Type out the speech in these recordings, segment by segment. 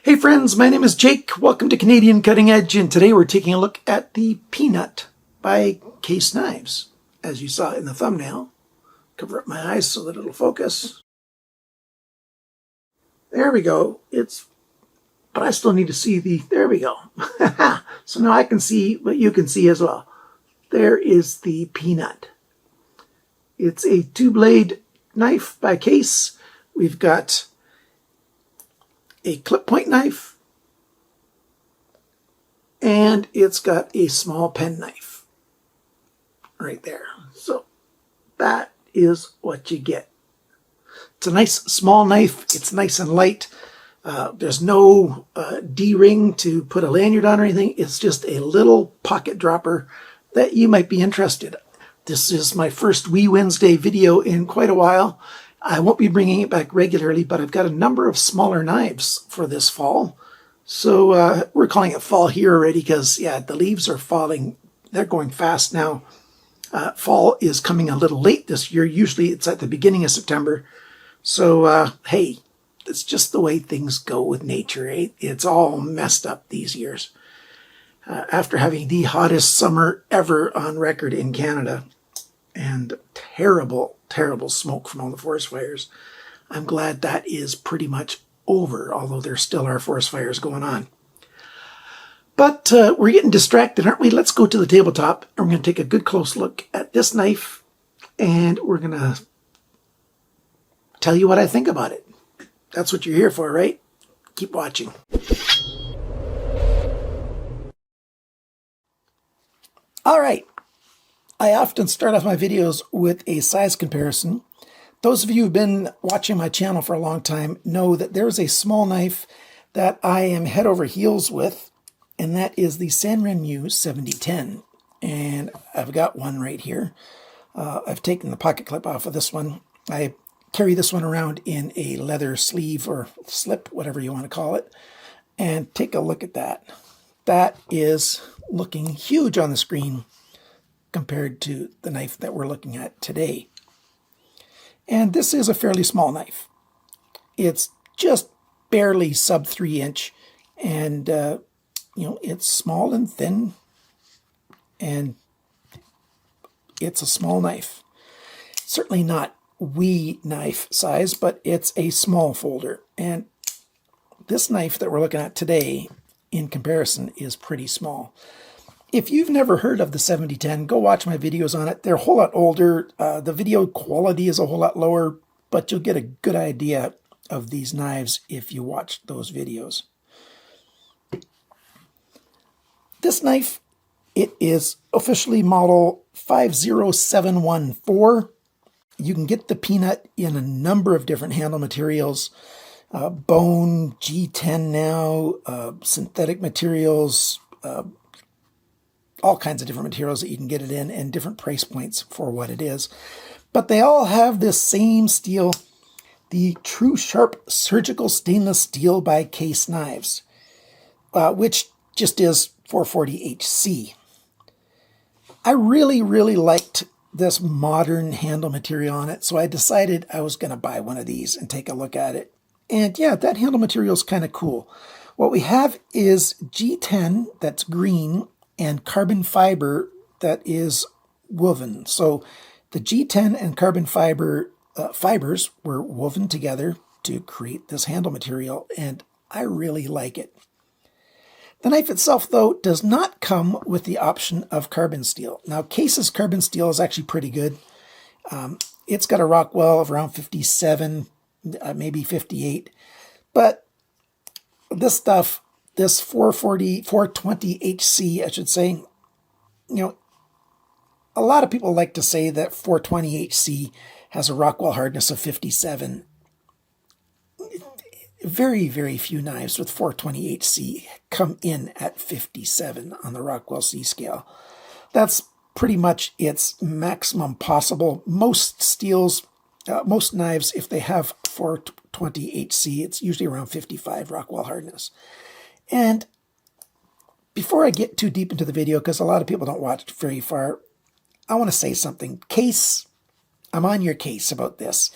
Hey friends, my name is Jake. Welcome to Canadian Cutting Edge, and today we're taking a look at the Peanut by Case Knives. As you saw in the thumbnail, cover up my eyes so that it'll focus. There we go. But I still need to see there we go. So now I can see what you can see as well. There is the Peanut. It's a 2-blade knife by Case. We've got a clip point knife, and it's got a small pen knife right there. So that is what you get. It's a nice small knife. It's nice and light. There's no D-ring to put a lanyard on or anything. It's just a little pocket dropper that you might be interested in. This is my first Wee Wednesday video in quite a while. I won't be bringing it back regularly, but I've got a number of smaller knives for this fall. So we're calling it fall here already because, yeah, the leaves are falling. They're going fast now. Fall is coming a little late this year. Usually it's at the beginning of September. So, hey, it's just the way things go with nature, eh? It's all messed up these years. After having the hottest summer ever on record in Canada and terrible smoke from all the forest fires, I'm glad that is pretty much over, although there still are forest fires going on. But we're getting distracted, aren't we? Let's go to the tabletop, and we're going to take a good close look at this knife, and we're going to tell you what I think about it. That's what you're here for, right? Keep watching. All right. I often start off my videos with a size comparison. Those of you who've been watching my channel for a long time know that there's a small knife that I am head over heels with, and that is the Sanrenmu 7010. And I've got one right here. I've taken the pocket clip off of this one. I carry this one around in a leather sleeve or slip, whatever you want to call it. And take a look at that. That is looking huge on the screen compared to the knife that we're looking at today. And this is a fairly small knife. It's just barely sub 3-inch, and it's small and thin, and it's a small knife. Certainly not wee knife size, but it's a small folder. And this knife that we're looking at today, in comparison, is pretty small. If you've never heard of the 7010, go watch my videos on it. They're a whole lot older. The video quality is a whole lot lower, but you'll get a good idea of these knives if you watch those videos. This knife, it is officially model 50714. You can get the Peanut in a number of different handle materials. Bone, G10 now, synthetic materials, all kinds of different materials that you can get it in, and different price points for what it is. But they all have this same steel, the True Sharp Surgical Stainless Steel by Case Knives, which just is 440HC. I really liked this modern handle material on it, so I decided I was going to buy one of these and take a look at it. And yeah, that handle material is kind of cool. What we have is G10 that's green, and carbon fiber that is woven. So the G10 and carbon fiber fibers were woven together to create this handle material, and I really like it. The knife itself, though, does not come with the option of carbon steel. Now, Case's carbon steel is actually pretty good. It's got a Rockwell of around 57, maybe 58, but this stuff, this 420HC, I should say, a lot of people like to say that 420HC has a Rockwell hardness of 57. Very few knives with 420HC come in at 57 on the Rockwell C scale. That's pretty much its maximum possible. Most steels, most knives, if they have 420HC, it's usually around 55 Rockwell hardness. And before I get too deep into the video, because a lot of people don't watch very far, I want to say something. Case, I'm on your case about this.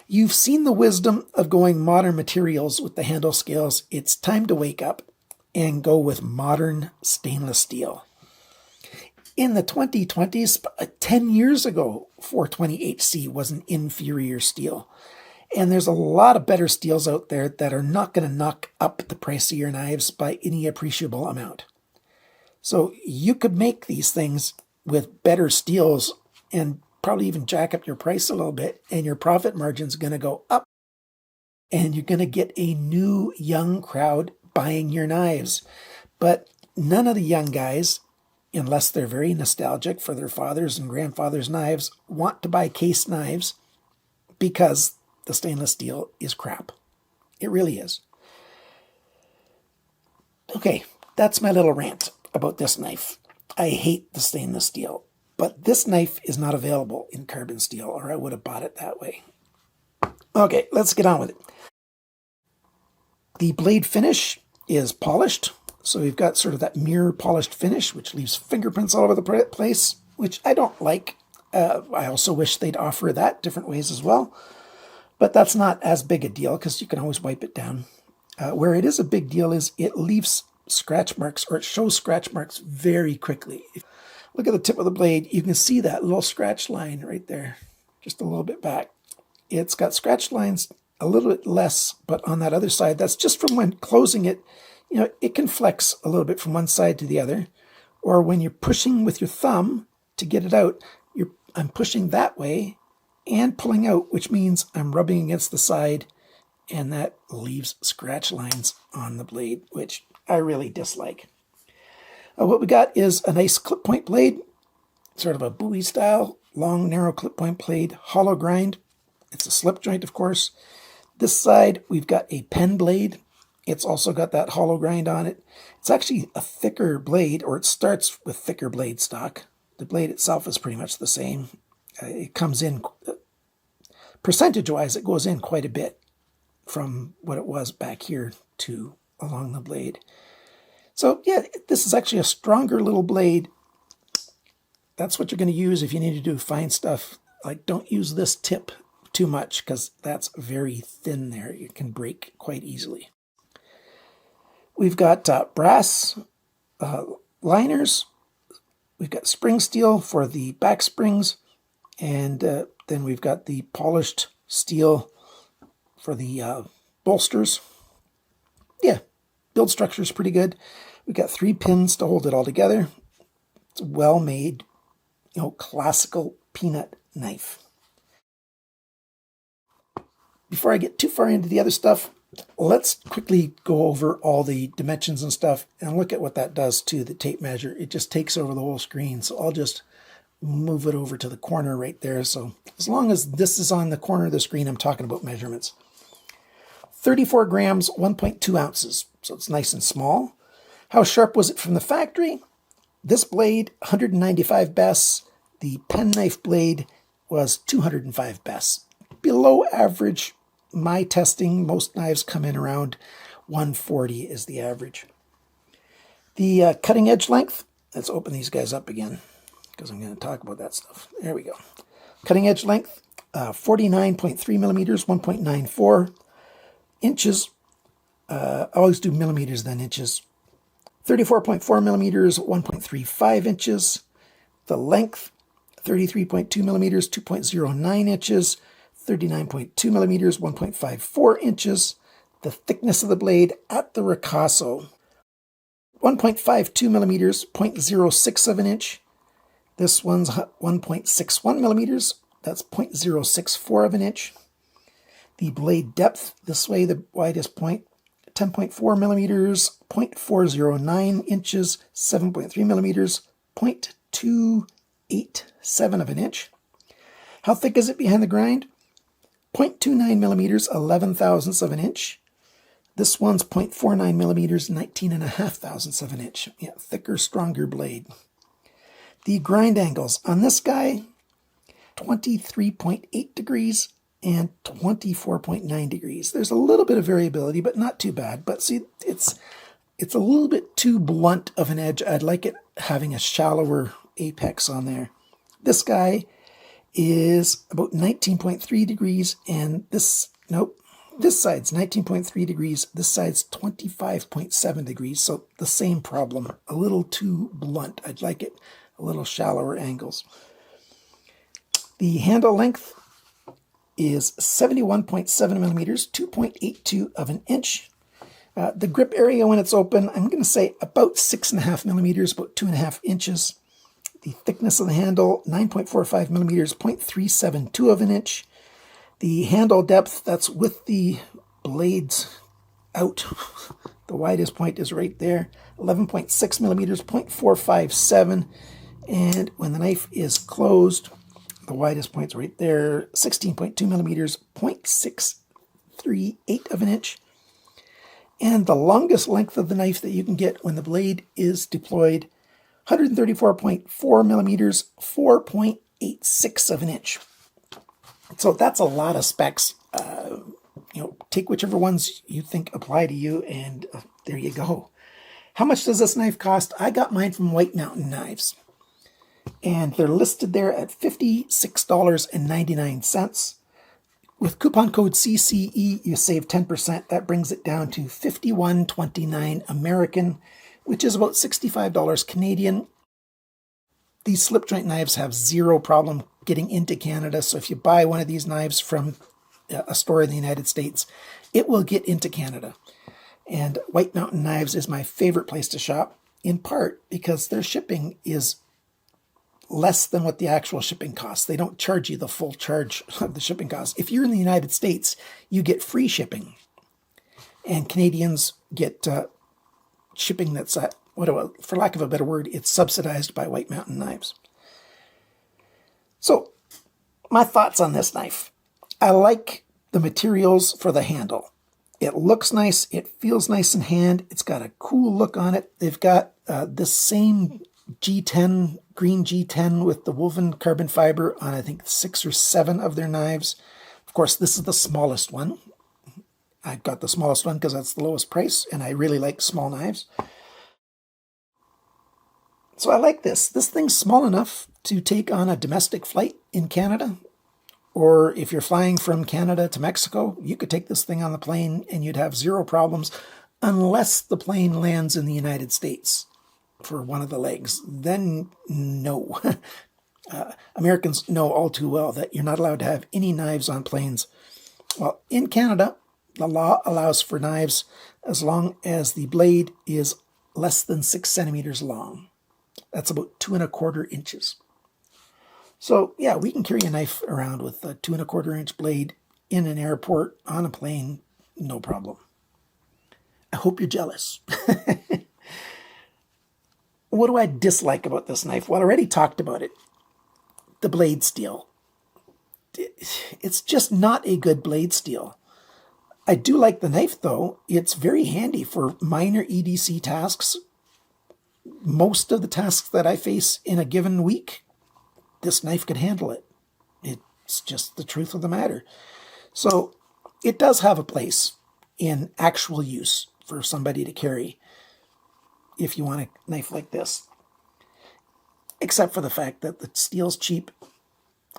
You've seen the wisdom of going modern materials with the handle scales. It's time to wake up and go with modern stainless steel. In the 2020s, 10 years ago, 420HC was an inferior steel. And there's a lot of better steels out there that are not going to knock up the price of your knives by any appreciable amount. So you could make these things with better steels and probably even jack up your price a little bit, and your profit margin's going to go up. And you're going to get a new young crowd buying your knives. But none of the young guys, unless they're very nostalgic for their fathers' and grandfathers' knives, want to buy case knives because the stainless steel is crap. It really is. Okay, that's my little rant about this knife. I hate the stainless steel, but this knife is not available in carbon steel, or I would have bought it that way. Okay, let's get on with it. The blade finish is polished, so we've got sort of that mirror polished finish, which leaves fingerprints all over the place, which I don't like. I also wish they'd offer that different ways as well, but that's not as big a deal because you can always wipe it down. Where it is a big deal is it leaves scratch marks, or it shows scratch marks very quickly. Look at the tip of the blade. You can see that little scratch line right there, just a little bit back. It's got scratch lines a little bit less, but on that other side, that's just from when closing it. You know, it can flex a little bit from one side to the other, or when you're pushing with your thumb to get it out, I'm pushing that way and pulling out, which means I'm rubbing against the side, and that leaves scratch lines on the blade, which I really dislike. What we got is a nice clip point blade, sort of a Bowie style, long, narrow clip point blade, hollow grind. It's a slip joint, of course. This side, we've got a pen blade. It's also got that hollow grind on it. It's actually a thicker blade, or it starts with thicker blade stock. The blade itself is pretty much the same. It comes in, percentage-wise, it goes in quite a bit from what it was back here to along the blade. So yeah, this is actually a stronger little blade. That's what you're going to use if you need to do fine stuff. Like, don't use this tip too much because that's very thin there. It can break quite easily. We've got brass liners. We've got spring steel for the back springs. And then we've got the polished steel for the bolsters. Yeah, build structure is pretty good. We've got 3 pins to hold it all together. It's a well-made, classical peanut knife. Before I get too far into the other stuff, let's quickly go over all the dimensions and stuff and look at what that does to the tape measure. It just takes over the whole screen, so I'll just move it over to the corner right there. So as long as this is on the corner of the screen, I'm talking about measurements. 34 grams, 1.2 ounces. So it's nice and small. How sharp was it from the factory? This blade, 195 bests. The penknife blade was 205 bests. Below average. My testing, most knives come in around 140 is the average. The cutting edge length, let's open these guys up again because I'm going to talk about that stuff. There we go. Cutting edge length, 49.3 millimeters, 1.94 inches. I always do millimeters then inches. 34.4 millimeters, 1.35 inches. The length, 33.2 millimeters, 2.09 inches. 39.2 millimeters, 1.54 inches. The thickness of the blade at the ricasso, 1.52 millimeters, 0.06 of an inch. This one's 1.61 millimeters, that's 0.064 of an inch. The blade depth, this way, the widest point, 10.4 millimeters, 0.409 inches, 7.3 millimeters, 0.287 of an inch. How thick is it behind the grind? 0.29 millimeters, 11 thousandths of an inch. This one's 0.49 millimeters, 19.5 thousandths of an inch. Yeah, thicker, stronger blade. The grind angles on this guy, 23.8 degrees and 24.9 degrees. There's a little bit of variability, but not too bad. But see, it's a little bit too blunt of an edge. I'd like it having a shallower apex on there. This guy is about 19.3 degrees, and this side's 19.3 degrees, this side's 25.7 degrees, so the same problem, a little too blunt. I'd like it a little shallower angles. The handle length is 71.7 millimeters, 2.82 of an inch. The grip area when it's open, I'm going to say about 6.5 millimeters, about 2.5 inches. The thickness of the handle, 9.45 millimeters, 0.372 of an inch. The handle depth, that's with the blades out. The widest point is right there, 11.6 millimeters, 0.457. And when the knife is closed, the widest point's right there, 16.2 millimeters, 0.638 of an inch. And the longest length of the knife that you can get when the blade is deployed, 134.4 millimeters, 4.86 of an inch. So that's a lot of specs. Take whichever ones you think apply to you, and there you go. How much does this knife cost? I got mine from White Mountain Knives, and they're listed there at $56.99. With coupon code CCE, you save 10%. That brings it down to $51.29 American, which is about $65 Canadian. These slip joint knives have zero problem getting into Canada, so if you buy one of these knives from a store in the United States, it will get into Canada. And White Mountain Knives is my favorite place to shop, in part because their shipping is less than what the actual shipping costs. They don't charge you the full charge of the shipping costs. If you're in the United States, you get free shipping. And Canadians get shipping that's, for lack of a better word, it's subsidized by White Mountain Knives. So, my thoughts on this knife. I like the materials for the handle. It looks nice. It feels nice in hand. It's got a cool look on it. They've got this same G10, green G10 with the woven carbon fiber on, I think, 6 or 7 of their knives. Of course, this is the smallest one. I got the smallest one because that's the lowest price, and I really like small knives. So I like this. This thing's small enough to take on a domestic flight in Canada. Or if you're flying from Canada to Mexico, you could take this thing on the plane and you'd have zero problems, unless the plane lands in the United States for one of the legs. Then no. Americans know all too well that you're not allowed to have any knives on planes. Well, in Canada, the law allows for knives as long as the blade is less than 6 centimeters long. That's about 2¼ inches. So yeah, we can carry a knife around with a 2¼ inch blade in an airport, on a plane, no problem. I hope you're jealous. What do I dislike about this knife? Well, I already talked about it. The blade steel. It's just not a good blade steel. I do like the knife though. It's very handy for minor EDC tasks. Most of the tasks that I face in a given week, this knife could handle it. It's just the truth of the matter. So it does have a place in actual use for somebody to carry if you want a knife like this. Except for the fact that the steel's cheap.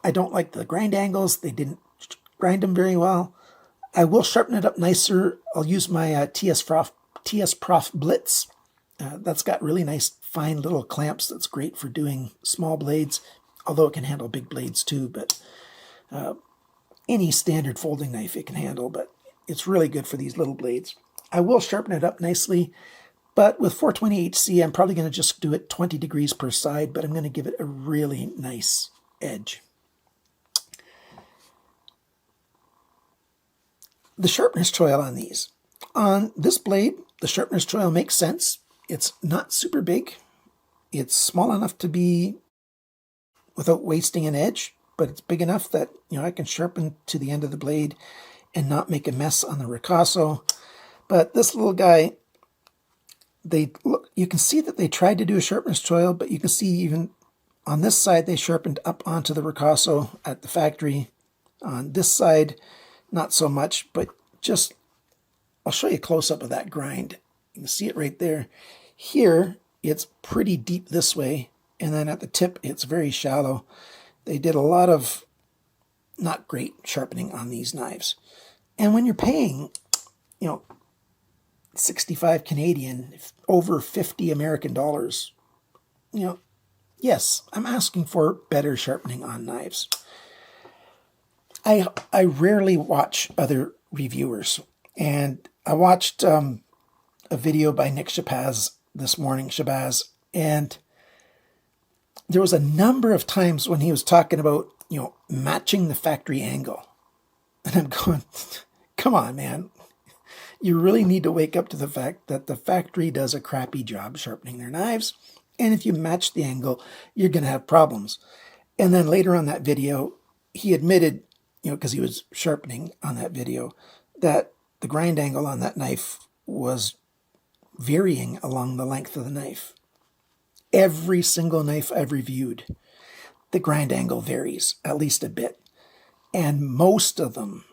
I don't like the grind angles. They didn't grind them very well. I will sharpen it up nicer. I'll use my TS Prof Blitz. That's got really nice fine little clamps. That's great for doing small blades, although it can handle big blades too. But any standard folding knife it can handle, but it's really good for these little blades. I will sharpen it up nicely, but with 420 HC, I'm probably going to just do it 20 degrees per side, but I'm going to give it a really nice edge. The sharpness choil on these. On this blade, the sharpness choil makes sense. It's not super big. It's small enough to be without wasting an edge, but it's big enough that I can sharpen to the end of the blade and not make a mess on the ricasso. But this little guy, you can see that they tried to do a sharpness choil, but you can see even on this side they sharpened up onto the ricasso at the factory. On this side, not so much, but I'll show you a close-up of that grind. You can see it right there. Here, it's pretty deep this way, and then at the tip, it's very shallow. They did a lot of not great sharpening on these knives. And when you're paying, 65 Canadian, over 50 American dollars, yes, I'm asking for better sharpening on knives. I rarely watch other reviewers, and I watched a video by Nick Shabazz this morning, and there was a number of times when he was talking about, matching the factory angle. And I'm going, come on, man. You really need to wake up to the fact that the factory does a crappy job sharpening their knives. And if you match the angle, you're going to have problems. And then later on that video, he admitted, because he was sharpening on that video, that the grind angle on that knife was varying along the length of the knife. Every single knife I've reviewed, the grind angle varies at least a bit. And most of them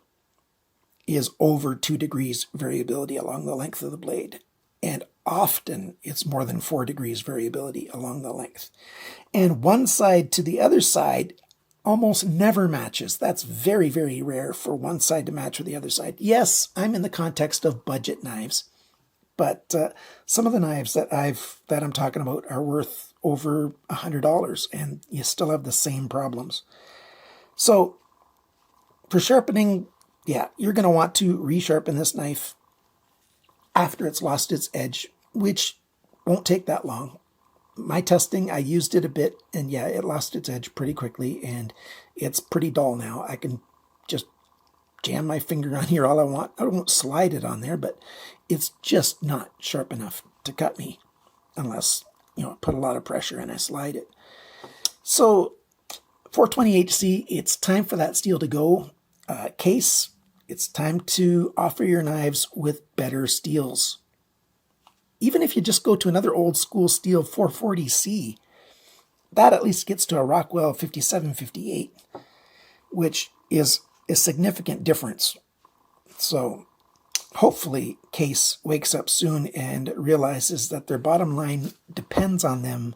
is over 2 degrees variability along the length of the blade. And often it's more than 4 degrees variability along the length. And one side to the other side almost never matches. That's very, very rare for one side to match with the other side. Yes, I'm in the context of budget knives, but some of the knives that I'm talking about are worth over $100, and you still have the same problems. So for sharpening, yeah, you're going to want to resharpen this knife after it's lost its edge, which won't take that long. My testing, I used it a bit, and yeah, it lost its edge pretty quickly, and it's pretty dull now. I can just jam my finger on here all I want. I won't slide it on there, but it's just not sharp enough to cut me unless, I put a lot of pressure and I slide it. So 420HC, it's time for that steel to go. Case, it's time to offer your knives with better steels. Even if you just go to another old school steel 440C, that at least gets to a Rockwell 5758, which is a significant difference. So hopefully Case wakes up soon and realizes that their bottom line depends on them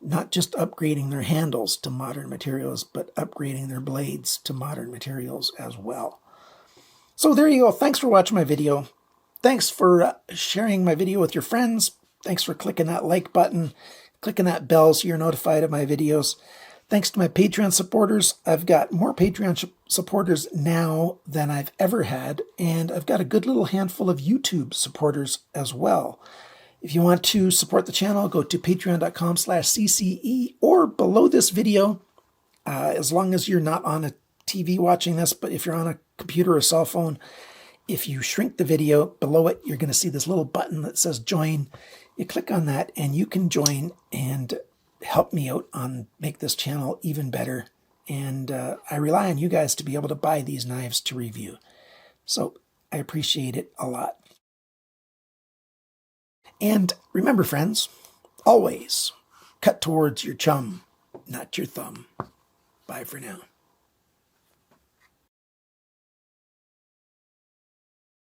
not just upgrading their handles to modern materials, but upgrading their blades to modern materials as well. So there you go. Thanks for watching my video. Thanks for sharing my video with your friends. Thanks for clicking that like button, clicking that bell so you're notified of my videos. Thanks to my Patreon supporters. I've got more Patreon supporters now than I've ever had, and I've got a good little handful of YouTube supporters as well. If you want to support the channel, go to patreon.com/CCE or below this video, as long as you're not on a TV watching this, but if you're on a computer or cell phone, if you shrink the video, below it, you're going to see this little button that says join. You click on that and you can join and help me out on make this channel even better. And I rely on you guys to be able to buy these knives to review. So I appreciate it a lot. And remember, friends, always cut towards your chum, not your thumb. Bye for now.